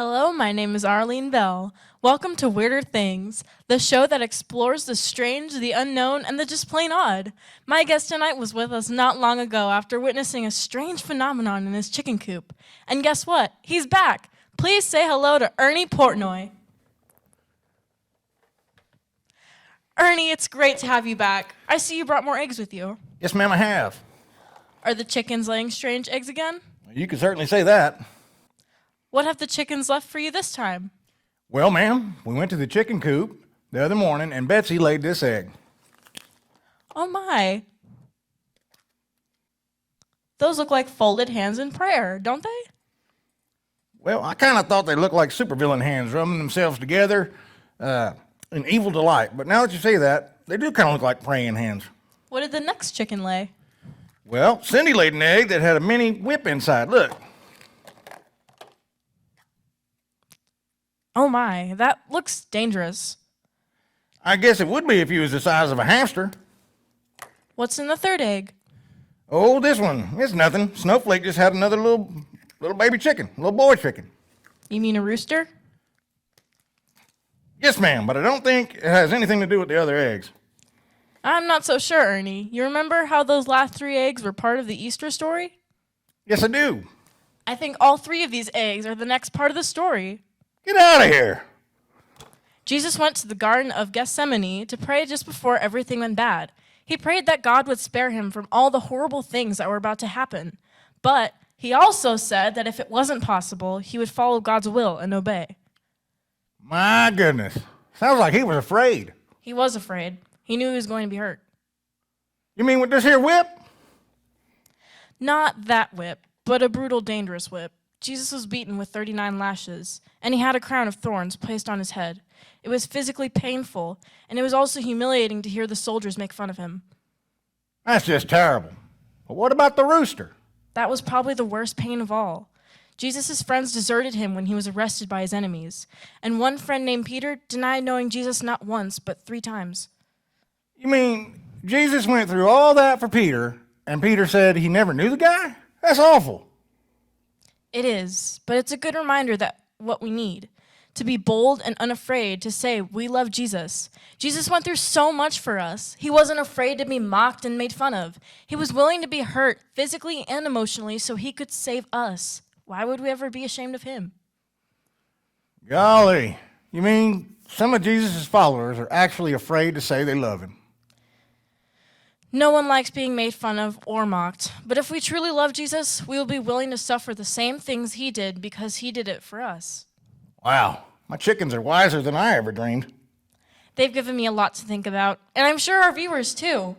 Hello, my name is Arlene Bell. Welcome to Weirder Things, the show that explores the strange, the unknown, and the just plain odd. My guest tonight was with us not long ago after witnessing a strange phenomenon in his chicken coop. And guess what? He's back. Please say hello to Ernie Portnoy. Ernie, it's great to have you back. I see you brought more eggs with you. Yes, ma'am, I have. Are the chickens laying strange eggs again? You can certainly say that. What have the chickens left for you this time? Well, ma'am, we went to the chicken coop the other morning, and Betsy laid this egg. Oh my. Those look like folded hands in prayer, don't they? Well, I kind of thought they looked like supervillain hands rubbing themselves together in evil delight. But now that you say that, they do kind of look like praying hands. What did the next chicken lay? Well, Cindy laid an egg that had a mini whip inside. Look. Oh my, that looks dangerous. I guess it would be if he was the size of a hamster. What's in the third egg? Oh, this one. It's nothing. Snowflake just had another little baby chicken, little boy chicken. You mean a rooster? Yes, ma'am, but I don't think it has anything to do with the other eggs. I'm not so sure, Ernie. You remember how those last 3 eggs were part of the Easter story? Yes, I do. I think all 3 of these eggs are the next part of the story. Get out of here. Jesus went to the Garden of Gethsemane to pray just before everything went bad. He prayed that God would spare him from all the horrible things that were about to happen. But he also said that if it wasn't possible, he would follow God's will and obey. My goodness. Sounds like he was afraid. He was afraid. He knew he was going to be hurt. You mean with this here whip? Not that whip, but a brutal, dangerous whip. Jesus was beaten with 39 lashes, and he had a crown of thorns placed on his head. It was physically painful, and it was also humiliating to hear the soldiers make fun of him. That's just terrible. But what about the rooster? That was probably the worst pain of all. Jesus' friends deserted him when he was arrested by his enemies, and one friend named Peter denied knowing Jesus not once, but 3 times. You mean Jesus went through all that for Peter, and Peter said he never knew the guy? That's awful. It is, but it's a good reminder that what we need, to be bold and unafraid to say we love Jesus. Jesus went through so much for us. He wasn't afraid to be mocked and made fun of. He was willing to be hurt physically and emotionally so he could save us. Why would we ever be ashamed of him? Golly, you mean some of Jesus' followers are actually afraid to say they love him? No one likes being made fun of or mocked, but if we truly love Jesus, we will be willing to suffer the same things he did because he did it for us. Wow, my chickens are wiser than I ever dreamed. They've given me a lot to think about, and I'm sure our viewers too.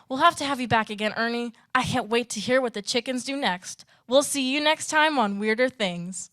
We'll have to have you back again, Ernie. I can't wait to hear what the chickens do next. We'll see you next time on Weirder Things.